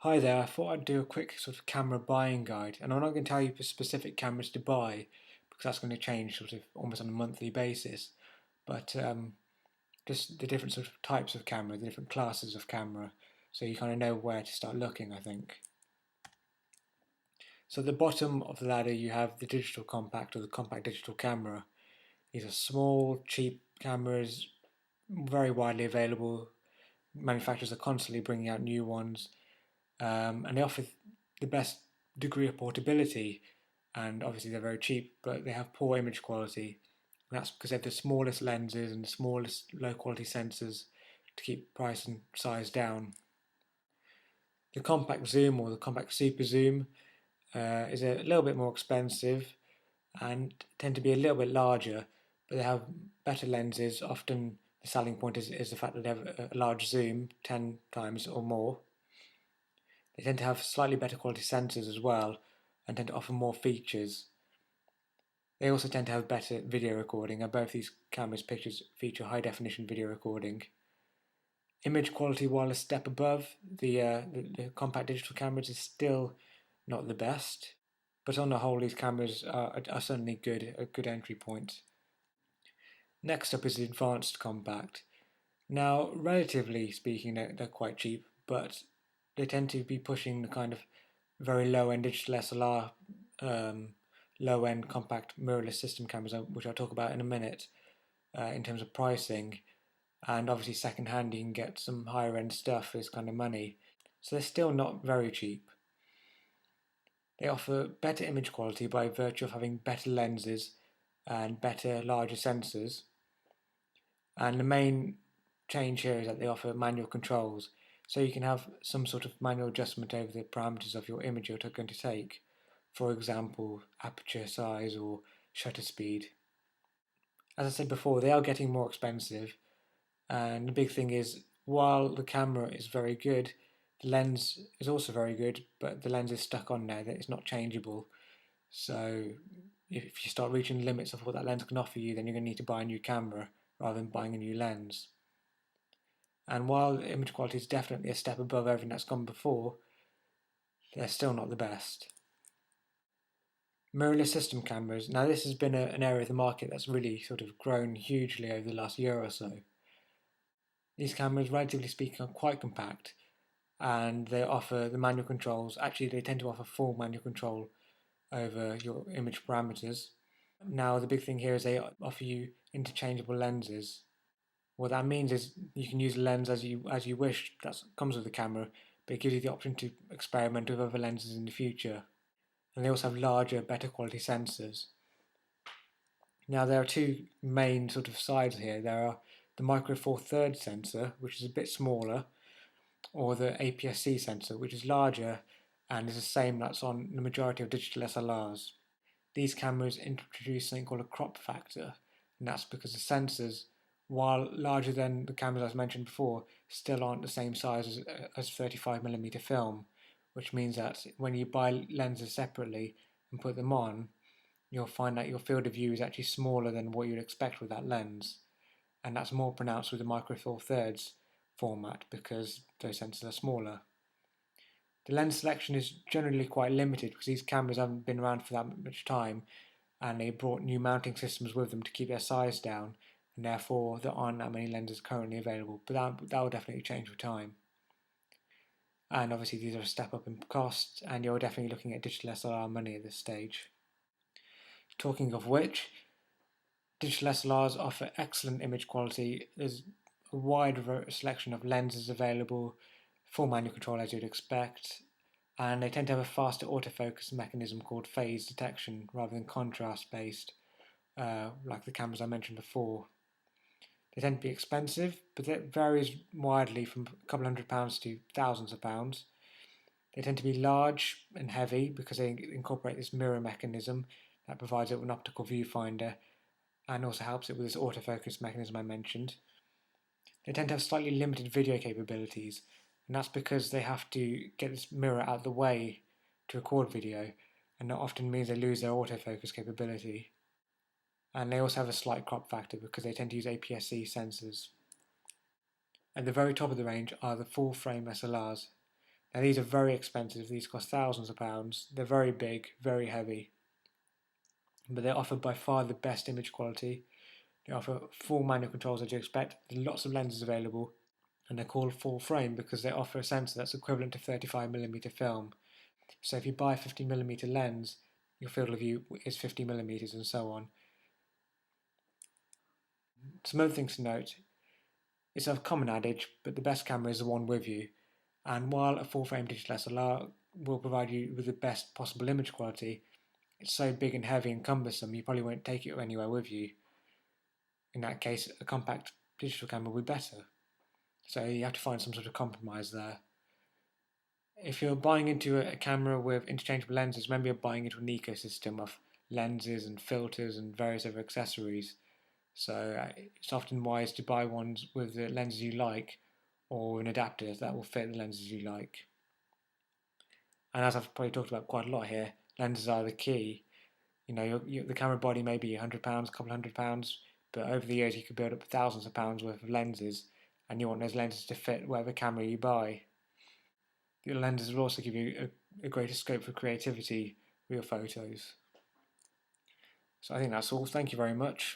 Hi there, I thought I'd do a quick sort of camera buying guide, and I'm not going to tell you specific cameras to buy because that's going to change sort of almost on a monthly basis, but just the different sort of types of camera, the different classes of camera, so you kind of know where to start looking, I think. So at the bottom of the ladder you have the digital compact or the compact digital camera. These are small, cheap cameras, very widely available. Manufacturers are constantly bringing out new ones, and they offer the best degree of portability, and obviously they're very cheap, but they have poor image quality. And that's because they have the smallest lenses and the smallest low quality sensors to keep price and size down. The compact zoom or the compact super zoom is a little bit more expensive and tend to be a little bit larger, but they have better lenses. Often the selling point is the fact that they have a large zoom, 10 times or more. They tend to have slightly better quality sensors as well and tend to offer more features. They also tend to have better video recording, and both these cameras' pictures feature high definition video recording. Image quality, while a step above the compact digital cameras, is still not the best, but on the whole these cameras are certainly a good entry point. Next up is the advanced compact. Now, relatively speaking, they're quite cheap, but they tend to be pushing the kind of very low-end digital SLR, low-end compact mirrorless system cameras, which I'll talk about in a minute, in terms of pricing. And obviously second-hand you can get some higher-end stuff for this kind of money. So they're still not very cheap. They offer better image quality by virtue of having better lenses and better, larger sensors. And the main change here is that they offer manual controls, so you can have some sort of manual adjustment over the parameters of your image you're going to take. For example, aperture size or shutter speed. As I said before, they are getting more expensive, and the big thing is, while the camera is very good, the lens is also very good, but the lens is stuck on there, that it's not changeable. So if you start reaching the limits of what that lens can offer you, then you're going to need to buy a new camera rather than buying a new lens. And while the image quality is definitely a step above everything that's gone before, they're still not the best. Mirrorless system cameras. Now this has been an area of the market that's really sort of grown hugely over the last year or so. These cameras, relatively speaking, are quite compact, and they offer the manual controls. Actually, they tend to offer full manual control over your image parameters. Now the big thing here is they offer you interchangeable lenses. What that means is you can use a lens as you wish. That comes with the camera, but it gives you the option to experiment with other lenses in the future. And they also have larger, better quality sensors. Now there are two main sort of sides here. There are the micro four thirds sensor, which is a bit smaller, or the APS-C sensor, which is larger and is the same that's on the majority of digital SLRs. These cameras introduce something called a crop factor, and that's because the sensors, while larger than the cameras I mentioned before, still aren't the same size as 35mm film, which means that when you buy lenses separately and put them on, you'll find that your field of view is actually smaller than what you'd expect with that lens. And that's more pronounced with the micro four thirds format because those sensors are smaller. The lens selection is generally quite limited because these cameras haven't been around for that much time, and they brought new mounting systems with them to keep their size down, and therefore there aren't that many lenses currently available, but that will definitely change with time. And obviously these are a step up in cost, and you're definitely looking at digital SLR money at this stage. Talking of which, digital SLRs offer excellent image quality. There's a wide selection of lenses available, full manual control as you'd expect, and they tend to have a faster autofocus mechanism called phase detection rather than contrast based, like the cameras I mentioned before. They tend to be expensive, but that varies widely from a couple £100 to thousands of pounds. They tend to be large and heavy because they incorporate this mirror mechanism that provides it with an optical viewfinder and also helps it with this autofocus mechanism I mentioned. They tend to have slightly limited video capabilities, and that's because they have to get this mirror out of the way to record video, and that often means they lose their autofocus capability. And they also have a slight crop factor because they tend to use APS-C sensors. At the very top of the range are the full frame SLRs. Now these are very expensive, these cost thousands of pounds, they're very big, very heavy, but they offer by far the best image quality. They offer full manual controls as you expect, there's lots of lenses available, and they're called full frame because they offer a sensor that's equivalent to 35mm film. So if you buy a 50mm lens, your field of view is 50mm and so on. Some other things to note, it's a common adage, but the best camera is the one with you. And while a full frame digital SLR will provide you with the best possible image quality, it's so big and heavy and cumbersome you probably won't take it anywhere with you. In that case, a compact digital camera will be better. So you have to find some sort of compromise there. If you're buying into a camera with interchangeable lenses, remember you're buying into an ecosystem of lenses and filters and various other accessories. So it's often wise to buy ones with the lenses you like or an adapter that will fit the lenses you like. And as I've probably talked about quite a lot here, lenses are the key. The camera body may be £100, a couple £100, but over the years you could build up thousands of pounds worth of lenses, and you want those lenses to fit whatever camera you buy. The lenses will also give you a greater scope for creativity with your photos. So I think that's all. Thank you very much.